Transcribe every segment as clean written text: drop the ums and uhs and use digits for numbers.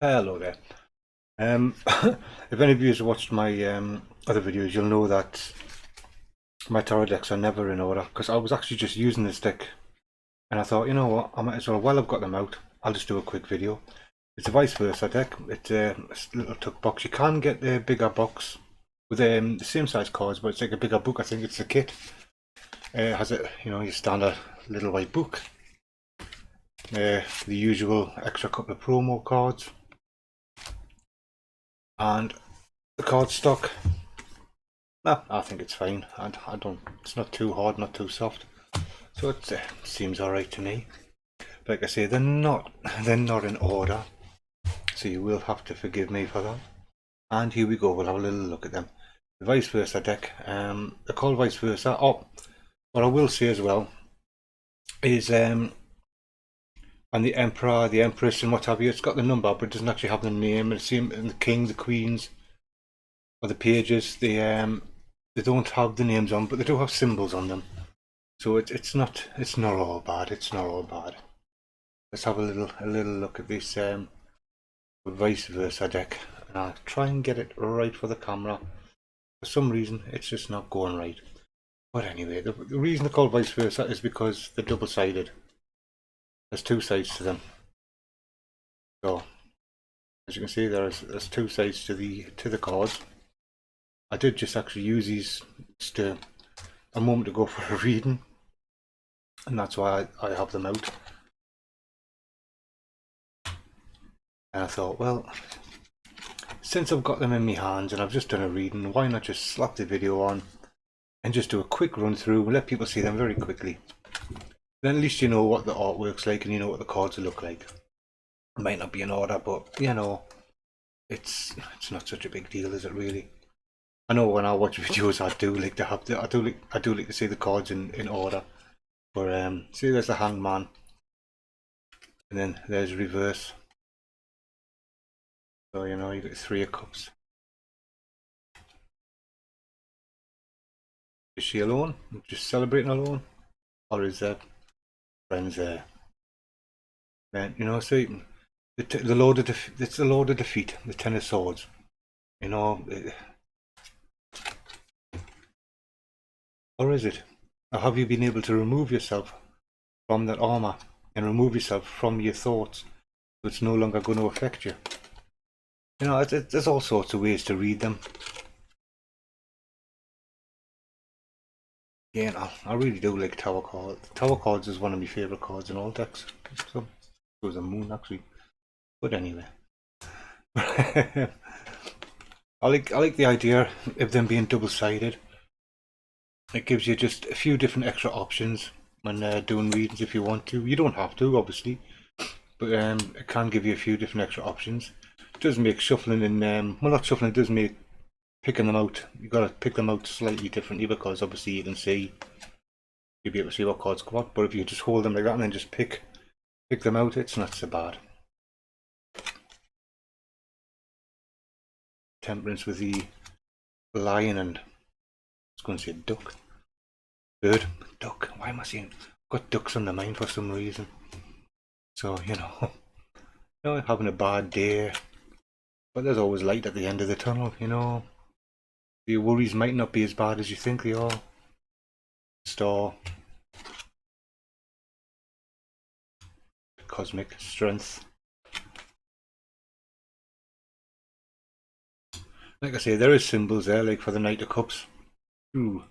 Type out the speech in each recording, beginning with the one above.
Hello there. If any of you have watched my other videos, you'll know that my tarot decks are never in order because I was actually just using this deck and I thought, you know what, I might as well, while I've got them out, I'll just do a quick video. It's a vice versa deck. It's a little tuck box. You can get the bigger box with the same size cards, but it's like a bigger book. I think it's the kit. It has your standard little white book. The usual extra couple of promo cards and the card stock. No, I think it's fine. I don't. It's not too hard, not too soft. So it seems all right to me. Like I say, they're not. They're not in order. So you will have to forgive me for that. And here we go. We'll have a little look at them. The vice versa deck. They're called vice versa. Oh, what I will say as well is and the emperor, the empress, and what have you. It's got the number, but it doesn't actually have the name. And the king, the queens, or the pages. They don't have the names on, but they do have symbols on them. So it's not all bad. It's not all bad. Let's have a little look at this vice versa deck, and I'll try and get it right for the camera. For some reason, it's just not going right. But anyway, the reason they're called vice versa is because they're double-sided. There's two sides to them. So as you can see, there's two sides to the cards. I did just actually use these just a moment ago for a reading, and that's why I have them out. And I thought, well, since I've got them in my hands and I've just done a reading, why not just slap the video on and just do a quick run through and let people see them very quickly. Then at least you know what the artwork's like and you know what the cards look like. It might not be in order, but you know, it's not such a big deal, is it really? I know when I watch videos, I do like to have I do like to see the cards in order. But see, there's the Hangman, and then there's reverse. So you know, you got Three of Cups. Is she alone? Just celebrating alone, or is there friends there? Then you know, see, the Lord of it's the Lord of Defeat, the Ten of Swords. You know, or is it? Or have you been able to remove yourself from that armor and remove yourself from your thoughts, so it's no longer going to affect you? You know, there's all sorts of ways to read them. Yeah, no, I really do like Tower cards. Tower cards is one of my favourite cards in all decks. So was a moon actually. But anyway. I like the idea of them being double sided. It gives you just a few different extra options when doing readings if you want to. You don't have to, obviously, but it can give you a few different extra options. It does make shuffling and well, not shuffling. It does make picking them out. You got to pick them out slightly differently because obviously you can see you'll be able to see what cards come out. But if you just hold them like that and then just pick them out, it's not so bad. Temperance with the lion and I was going to say duck. Bird, duck. Why am I saying? Got ducks on the mind for some reason. So you know, having a bad day, but there's always light at the end of the tunnel. You know, your worries might not be as bad as you think they are. Star, cosmic strength. Like I say, there is symbols there, like for the Knight of Cups. Ooh,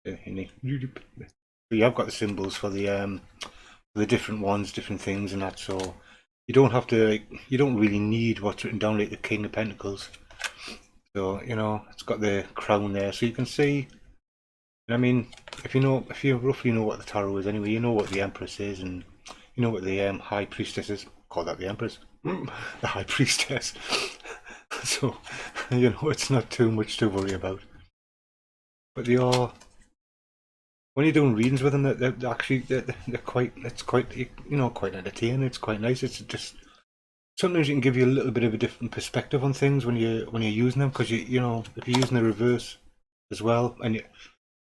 so you have got the symbols for the different ones, different things, and that. So you don't have to you don't really need what's written down like the King of Pentacles. So you know, it's got the crown there, so you can see. I mean, if you roughly know what the tarot is anyway, you know what the Empress is, and you know what the High Priestess is. Call that the Empress, the High Priestess. So you know, it's not too much to worry about. But they are, when you're doing readings with them, they're actually quite. It's quite quite entertaining. It's quite nice. It's just sometimes you can give you a little bit of a different perspective on things when you're using them because you know if you're using the reverse as well and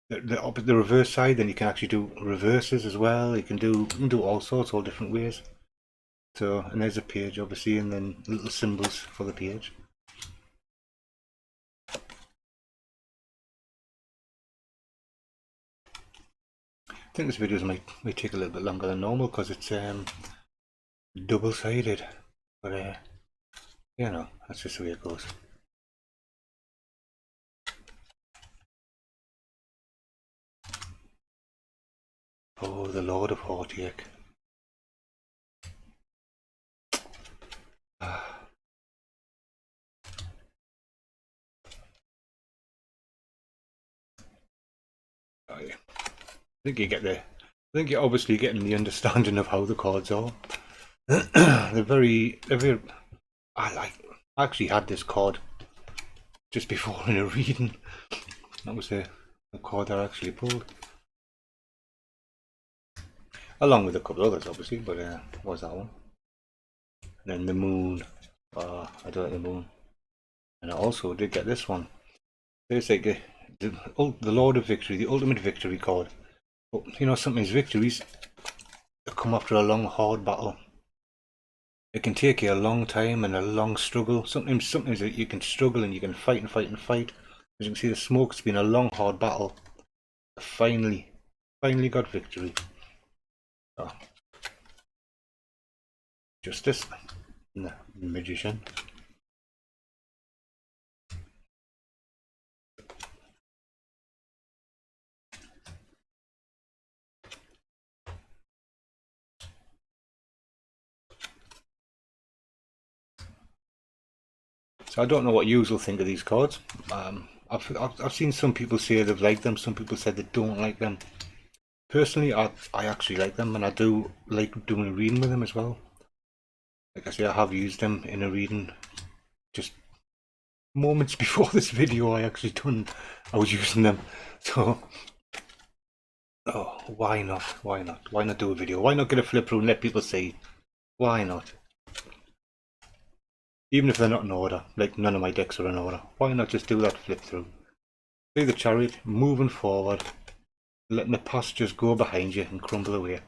the reverse side, then you can actually do reverses as well. You can do all sorts, all different ways. So, and there's a page obviously, and then little symbols for the page. I think this video might take a little bit longer than normal because it's double-sided, but you know, that's just the way it goes. Oh, the Lord of Heartache. I think you get the. I think you're obviously getting the understanding of how the cards are. They're very. I actually had this card just before in a reading. That was a card I actually pulled, along with a couple others, obviously. But was that one? And then the Moon. I don't like the Moon. And I also did get this one. It's like the Lord of Victory, the ultimate victory card. But you know, sometimes victories come after a long, hard battle. It can take you a long time and a long struggle. Sometimes you can struggle and you can fight and fight and fight. As you can see, the Smoke's been a long, hard battle. Finally got victory. Oh. Justice and the Magician. So I don't know what you will think of these cards. I've seen some people say they've liked them. Some people said they don't like them. Personally, I actually like them, and I do like doing a reading with them as well. Like I say, I have used them in a reading just moments before this video. I was using them. So, oh, why not? Why not? Why not do a video? Why not get a flip through and let people see? Why not? Even if they're not in order, like none of my decks are in order, why not just do that flip through? See the Chariot moving forward, letting the past just go behind you and crumble away.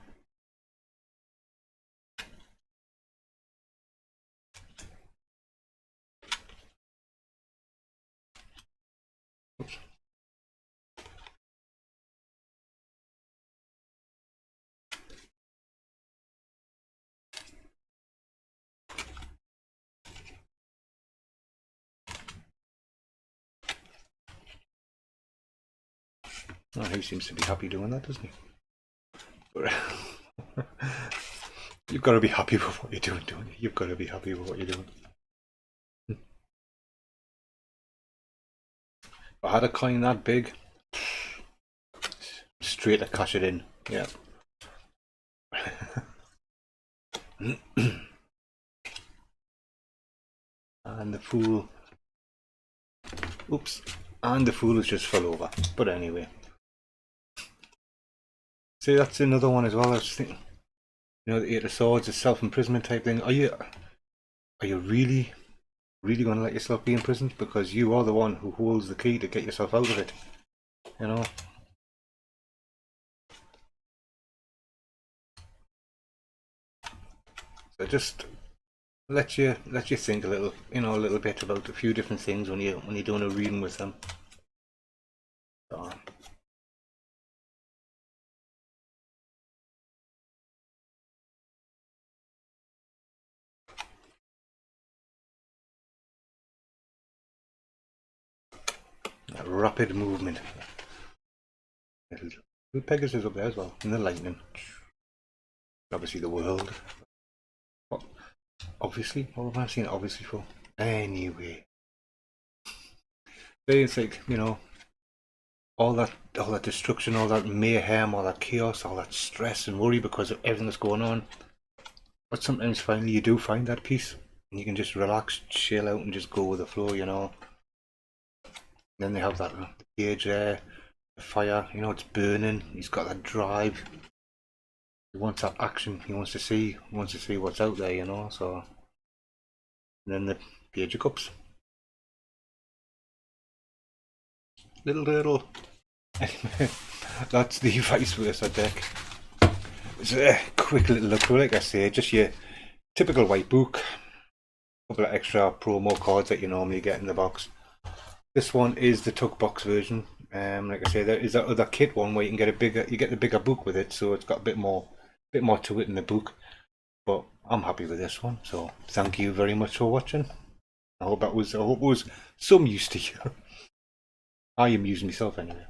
Oops. Oh, he seems to be happy doing that, doesn't he? But you've got to be happy with what you're doing, don't you? You've got to be happy with what you're doing. If I had a coin that big, straight to cash it in. Yeah. And the Fool. Oops. And the Fool has just fell over. But anyway. See, that's another one as well. I was thinking, you know, the Eight of Swords, the self-imprisonment type thing. Are you really going to let yourself be imprisoned? Because you are the one who holds the key to get yourself out of it. You know? So just let you think a little, you know, a little bit about a few different things when you're doing a reading with them. So, rapid movement. Pegasus up there as well, and the lightning. Obviously the world. What? Obviously, what have I seen it obviously for? Anyway. It's like, you know, all that destruction, all that mayhem, all that chaos, all that stress and worry because of everything that's going on. But sometimes finally you do find that peace. And you can just relax, chill out and just go with the flow, you know. And then they have that cage there, the fire, you know, it's burning. He's got that drive. He wants that action. He wants to see what's out there, you know. So, and then the Page of Cups. Little turtle. Anyway, that's the vice versa deck. It's a quick little look through, like I say, just your typical white book, a couple of extra promo cards that you normally get in the box. This one is the tuck box version. Like I say, there is that other kit one where you can get you get the bigger book with it, so it's got a bit more to it in the book. But I'm happy with this one, so thank you very much for watching. I hope it was some use to you. I am using myself anyway.